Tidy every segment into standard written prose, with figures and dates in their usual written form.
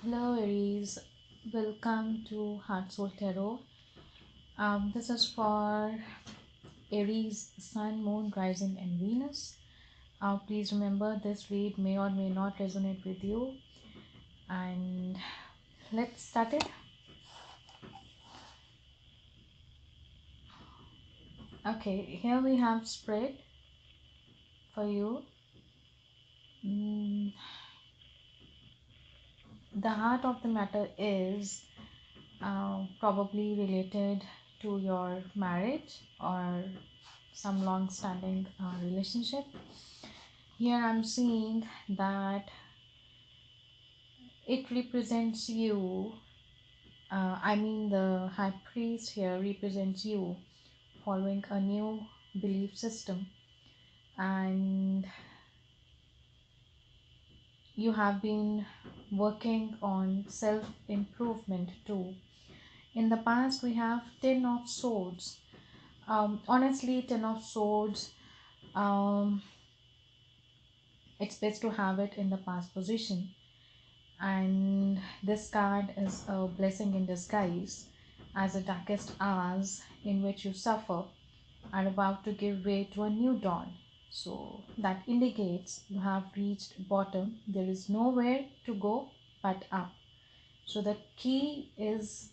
Hello Aries, welcome to Heart Soul Tarot. This is for Aries, Sun, Moon, Rising, and Venus. Please remember this read may or may not resonate with you. And let's start it. Okay, here we have spread for you. Mm, the heart of the matter is probably related to your marriage or some long standing relationship. Here I'm seeing that it represents you. The high priest here represents you following a new belief system, and you have been working on self improvement too. In the past, we have Ten of Swords. Honestly, Ten of Swords, um, it's best to have it in the past position, and this card is a blessing in disguise, as the darkest hours in which you suffer are about to give way to a new dawn. So that indicates you have reached bottom. There is nowhere to go but up. So the key is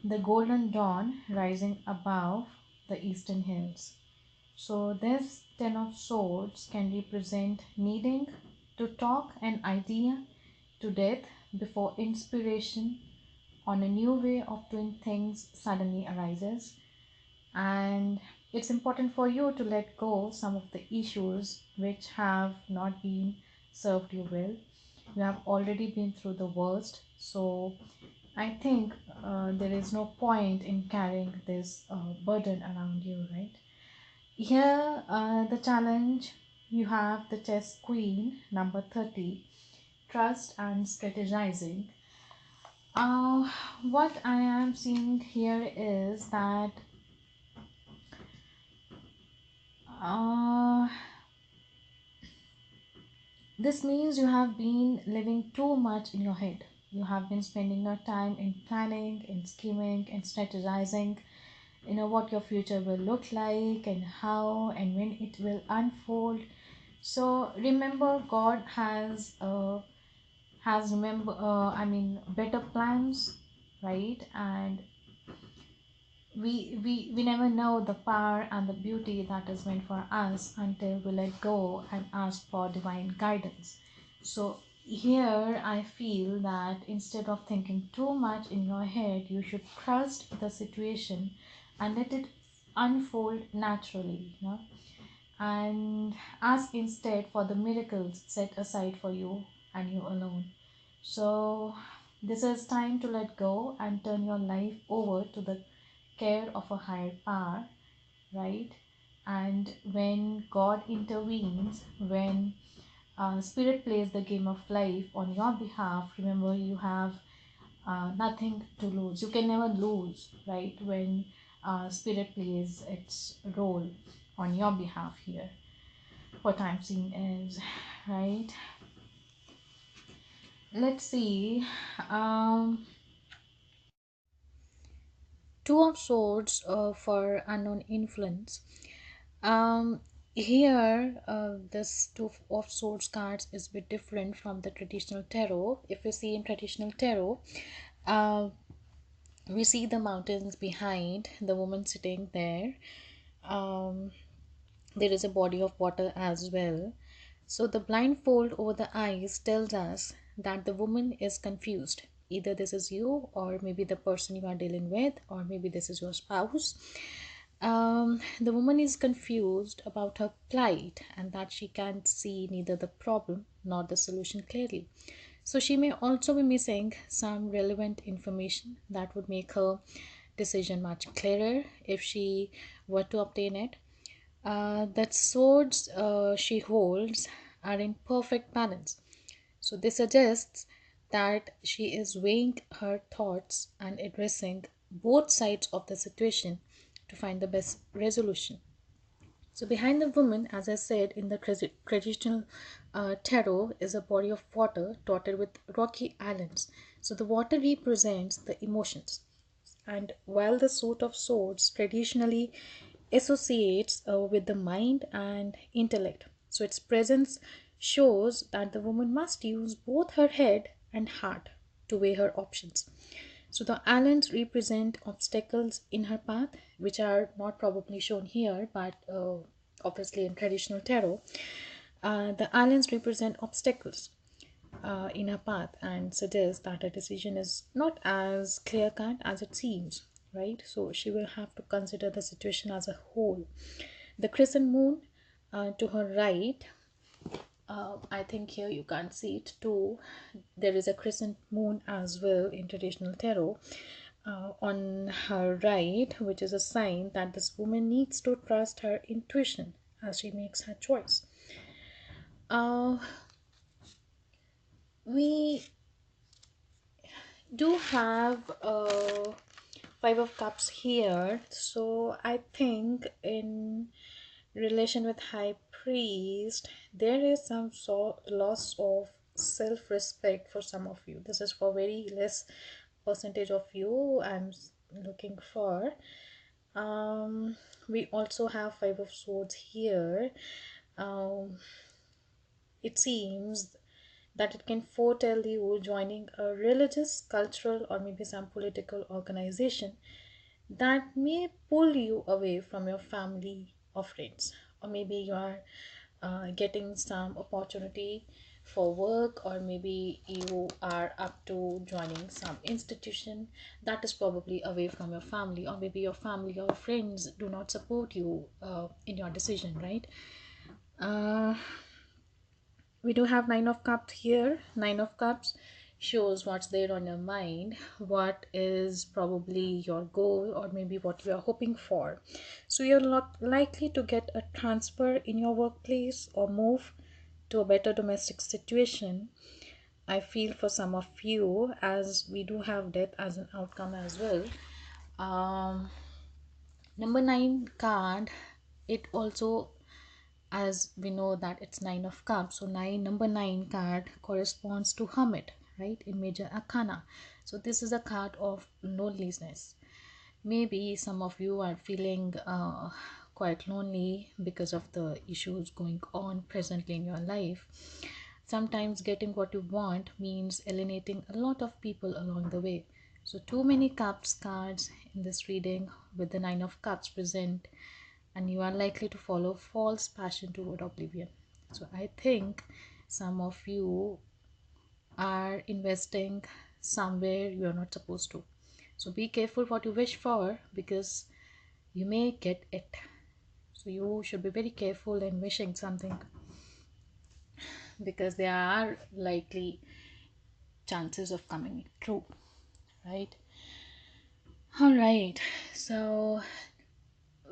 the golden dawn rising above the eastern hills. So this Ten of Swords can represent needing to talk an idea to death before inspiration on a new way of doing things suddenly arises. And it's important for you to let go some of the issues which have not been served you well. You have already been through the worst, so I think there is no point in carrying this burden around you, right? Here, the challenge, you have the chess queen, number 30, trust and strategizing. Uh, what I am seeing here is that uh, this means you have been living too much in your head. You have been spending your time in planning, in scheming, in strategizing, what your future will look like and how and when it will unfold. So remember, God has remember better plans, right? And we never know the power and the beauty that is meant for us until we let go and ask for divine guidance. So here I feel that instead of thinking too much in your head, you should trust the situation and let it unfold naturally, and ask instead for the miracles set aside for you and you alone. So this is time to let go and turn your life over to the care of a higher power, right? And when God intervenes, when Spirit plays the game of life on your behalf, remember you have nothing to lose. You can never lose, right? When Spirit plays its role on your behalf here. What I'm seeing is, right? Let's see. Um, Two of Swords for unknown influence. Um, Here, this Two of Swords cards is a bit different from the traditional tarot. If you see in traditional tarot, uh, we see the mountains behind the woman sitting there. Um, there is a body of water as well. So the blindfold over the eyes tells us that the woman is confused. Either this is you, or maybe the person you are dealing with, or maybe this is your spouse. The woman is confused about her plight and that she can't see neither the problem nor the solution clearly. So she may also be missing some relevant information that would make her decision much clearer if she were to obtain it. That swords she holds are in perfect balance. So this suggests that she is weighing her thoughts and addressing both sides of the situation to find the best resolution. So behind the woman, as I said, in the traditional tarot is a body of water dotted with rocky islands. So the water represents the emotions. And while the suit of swords traditionally associates with the mind and intellect, so its presence shows that the woman must use both her head and heart to weigh her options. So the islands represent obstacles in her path, which are not probably shown here, but obviously in traditional tarot, the islands represent obstacles in her path and suggest that her decision is not as clear cut as it seems, right? So she will have to consider the situation as a whole. The crescent moon to her right, I think here you can't see it too. There is a crescent moon as well in traditional tarot on her right, which is a sign that this woman needs to trust her intuition as she makes her choice. Uh, we do have Five of Cups here, so I think in relation with High Priest, there is some sort loss of self-respect for some of you. This is for very less percentage of you I'm looking for. We also have Five of Swords here. um, it seems that it can foretell you joining a religious, cultural, or maybe some political organization that may pull you away from your family or friends, or maybe you are getting some opportunity for work, or maybe you are up to joining some institution that is probably away from your family, or maybe your family or friends do not support you in your decision, right? uh, we do have Nine of Cups here. Nine of Cups shows what's there on your mind, what is probably your goal, or maybe what you are hoping for. So you're not likely to get a transfer in your workplace or move to a better domestic situation. I feel for some of you, as we do have death as an outcome as well. um Number 9 card, it also, as we know that it's Nine of Cups, so number 9 card corresponds to Hermit, right, in Major Arcana. So this is a card of loneliness. Maybe some of you are feeling quite lonely because of the issues going on presently in your life. Sometimes getting what you want means alienating a lot of people along the way. So too many cups cards in this reading with the Nine of Cups present, and you are likely to follow false passion toward oblivion. So I think some of you are investing somewhere you're not supposed to. So be careful what you wish for, because you may get it. So you should be very careful in wishing something, because there are likely chances of coming true, right? All right. So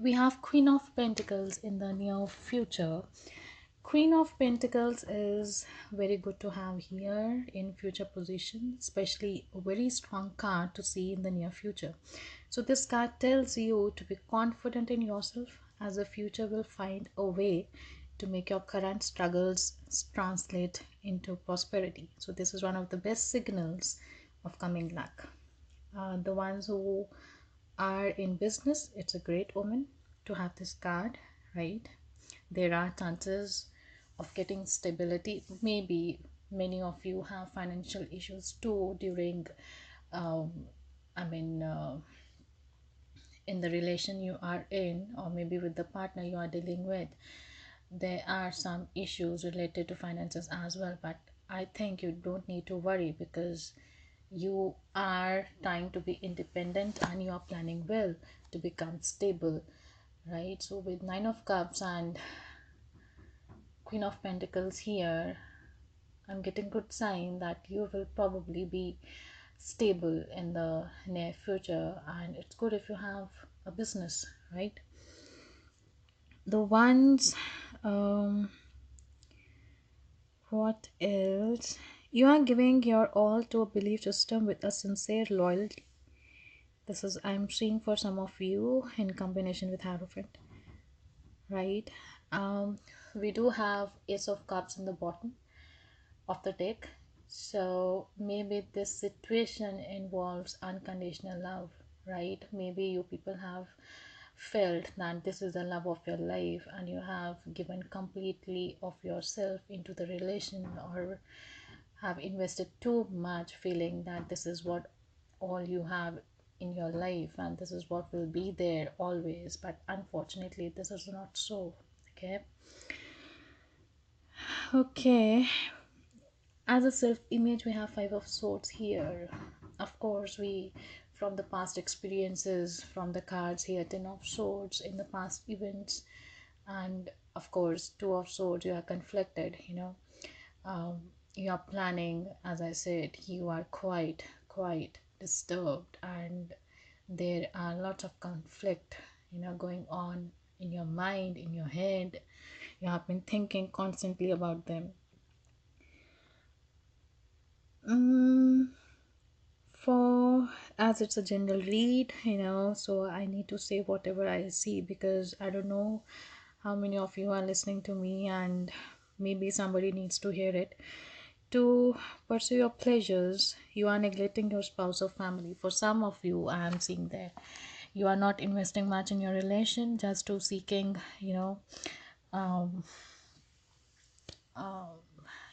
we have Queen of Pentacles in the near future. Queen of Pentacles is very good to have here in future position, especially a very strong card to see in the near future. So this card tells you to be confident in yourself, as the future will find a way to make your current struggles translate into prosperity. So this is one of the best signals of coming luck. The ones who are in business, it's a great omen to have this card, right? There are chances of getting stability. Maybe many of you have financial issues too during um, I mean in the relation you are in, or maybe with the partner you are dealing with. There are some issues related to finances as well, but I think you don't need to worry, because you are trying to be independent and you are planning well to become stable, right? So with Nine of Cups and Queen of Pentacles here, I'm getting good sign that you will probably be stable in the near future, and it's good if you have a business, right? The ones, um what else? You are giving your all to a belief system with a sincere loyalty. This is, I'm seeing for some of you in combination with Hierophant. right? Um, we do have Ace of Cups in the bottom of the deck. So maybe this situation involves unconditional love, right? Maybe you people have felt that this is the love of your life and you have given completely of yourself into the relation, or have invested too much feeling that this is what all you have in your life and this is what will be there always, but unfortunately this is not so. Okay. Okay, as a self image we have Five of Swords here. Of course, we, from the past experiences, from the cards here, Ten of Swords in the past events, and of course Two of Swords, you are conflicted, um, you are planning, as I said, you are quite disturbed, and there are lots of conflict, going on in your mind, in your head. You have been thinking constantly about them. mm, for, as it's a general read, so I need to say whatever I see, because I don't know how many of you are listening to me, and maybe somebody needs to hear it. To pursue your pleasures, you are neglecting your spouse or family. For some of you, I am seeing there, you are not investing much in your relation, just to seeking, um, um,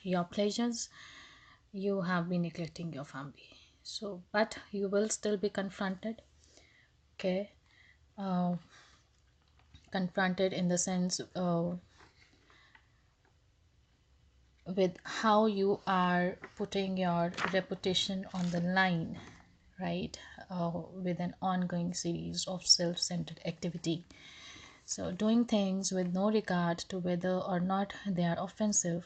your pleasures. You have been neglecting your family. So, but you will still be confronted. Okay. uh, Confronted in the sense, with how you are putting your reputation on the line, right? With an ongoing series of self-centered activity, so doing things with no regard to whether or not they are offensive,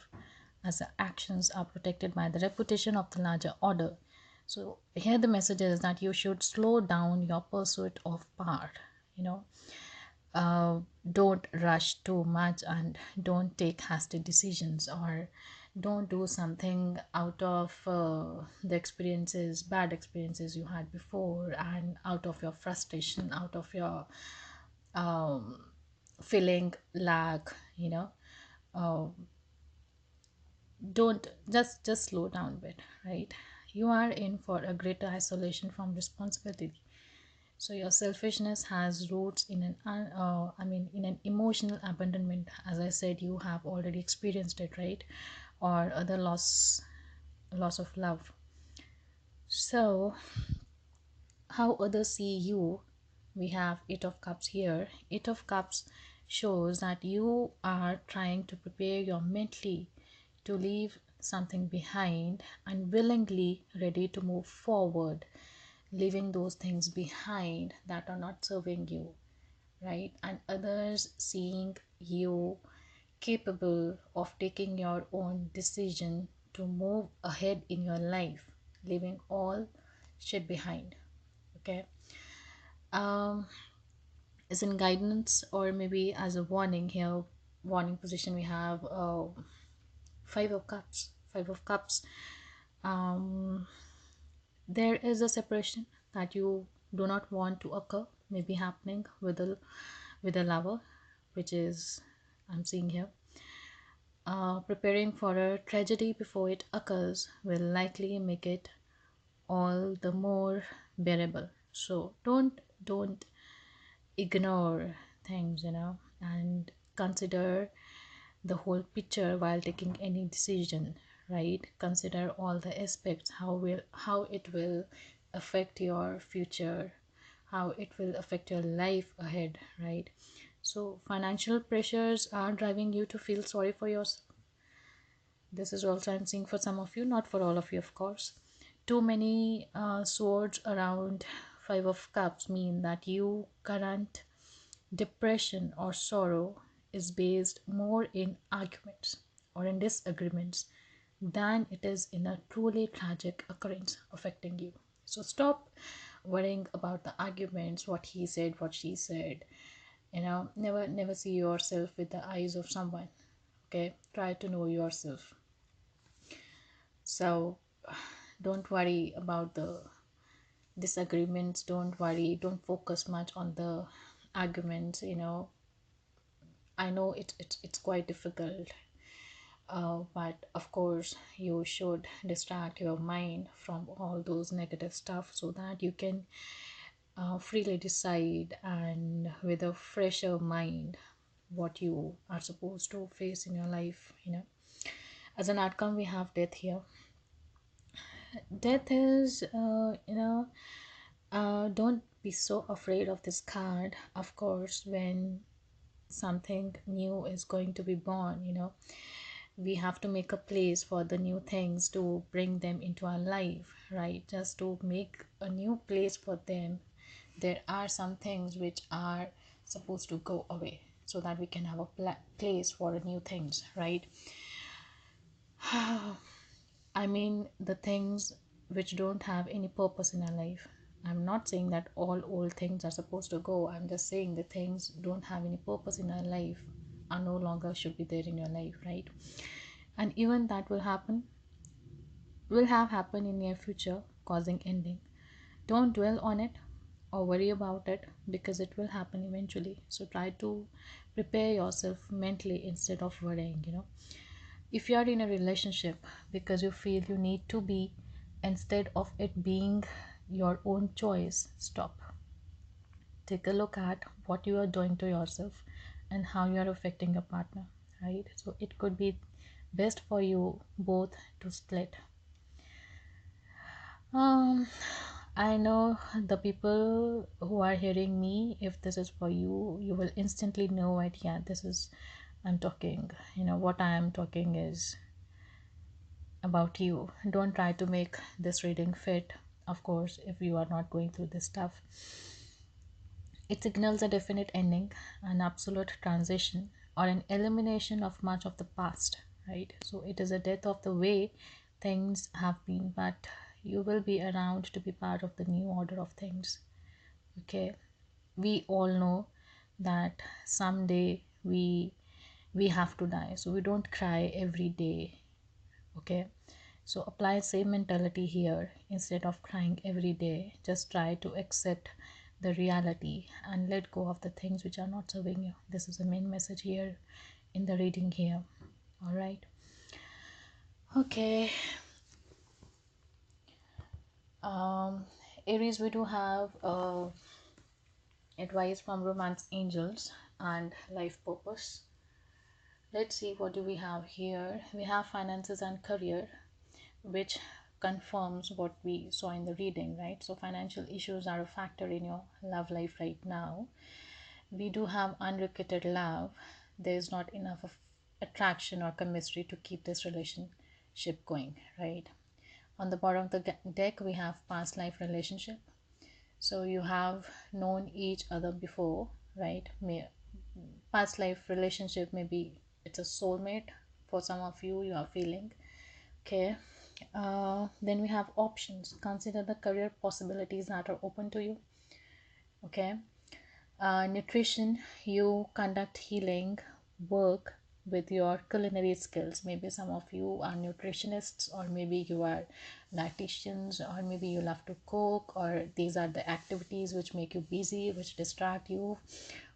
as the actions are protected by the reputation of the larger order. So here the message is that you should slow down your pursuit of power. you know don't rush too much, and don't take hasty decisions, or don't do something out of the experiences, bad experiences you had before, and out of your frustration, out of your um, feeling lack. Uh, don't just slow down a bit, right? You are in for a greater isolation from responsibility. So your selfishness has roots in in an emotional abandonment. As I said, you have already experienced it, right? Or other loss of love. So how others see you, we have Eight of Cups here. Eight of Cups shows that you are trying to prepare your mentally to leave something behind, and willingly ready to move forward, leaving those things behind that are not serving you, right? And others seeing you capable of taking your own decision to move ahead in your life, leaving all shit behind. Okay. um is in guidance, or maybe as a warning here, warning position, we have Five of Cups. Five of Cups. um there is a separation that you do not want to occur, maybe happening with a lover, which is, I'm seeing here, preparing for a tragedy before it occurs will likely make it all the more bearable. So don't ignore things, and consider the whole picture while taking any decision, right? Consider all the aspects, how it will affect your future, how it will affect your life ahead, right? So financial pressures are driving you to feel sorry for yourself. This is also I'm seeing for some of you, not for all of you, of course. Too many swords around Five of Cups mean that you current depression or sorrow is based more in arguments or in disagreements than it is in a truly tragic occurrence affecting you. So stop worrying about the arguments, what he said, what she said. Never see yourself with the eyes of someone. Okay, try to know yourself. So don't worry about the disagreements, don't worry, don't focus much on the arguments. I know it's quite difficult, but of course you should distract your mind from all those negative stuff so that you can freely decide and with a fresher mind what you are supposed to face in your life. As an outcome, we have death here. Death is, don't be so afraid of this card. Of course, when something new is going to be born, we have to make a place for the new things to bring them into our life, right? Just to make a new place for them, there are some things which are supposed to go away so that we can have a place for new things, right? I mean, the things which don't have any purpose in our life. I'm not saying that all old things are supposed to go. I'm just saying the things don't have any purpose in our life are no longer should be there in your life, right? And even that will have happened in near future, causing ending. Don't dwell on it or worry about it because it will happen eventually. So try to prepare yourself mentally instead of worrying. If you are in a relationship because you feel you need to be, instead of it being your own choice, stop. Take a look at what you are doing to yourself and how you are affecting your partner, right? So it could be best for you both to split. um I know the people who are hearing me, if this is for you, you will instantly know it. Yeah, this is, I'm talking, what I am talking is about you. Don't try to make this reading fit, of course, if you are not going through this stuff. It signals a definite ending, an absolute transition, or an elimination of much of the past, right? So it is a death of the way things have been, but you will be around to be part of the new order of things. Okay, we all know that someday we have to die, so we don't cry every day. Okay, so apply same mentality here. Instead of crying every day, just try to accept the reality and let go of the things which are not serving you. This is the main message here in the reading here. All right. Okay. um Aries, we do have advice from romance angels and life purpose. Let's see, what do we have here. We have finances and career, which confirms what we saw in the reading, right? So financial issues are a factor in your love life right now. We do have unrequited love. There is not enough of attraction or chemistry to keep this relationship going, right? On the bottom of the deck, we have past life relationship. So you have known each other before, right? Past life relationship, maybe it's a soulmate for some of you, you are feeling. Okay. Then we have options. Consider the career possibilities that are open to you. Okay. Nutrition, you conduct healing work with your culinary skills. Maybe some of you are nutritionists, or maybe you are dietitians, or maybe you love to cook, or these are the activities which make you busy, which distract you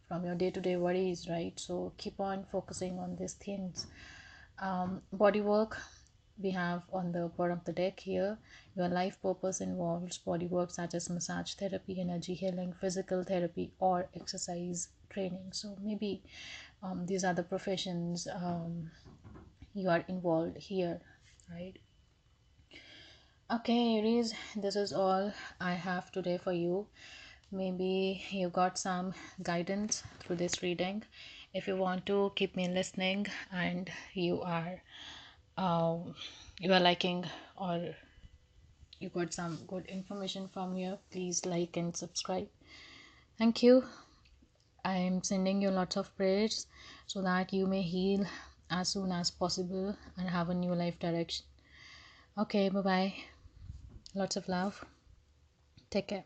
from your day-to-day worries, right? So keep on focusing on these things. Body work, we have on the bottom of the deck here. Your life purpose involves body work such as massage therapy, energy healing, physical therapy, or exercise training. So maybe these are the professions you are involved here, right? Okay, Aries, this is all I have today for you. Maybe you got some guidance through this reading. If you want to keep me listening and um, you are liking, or you got some good information from here, please like and subscribe. Thank you. I am sending you lots of prayers so that you may heal as soon as possible and have a new life direction. Okay, bye bye. Lots of love. Take care.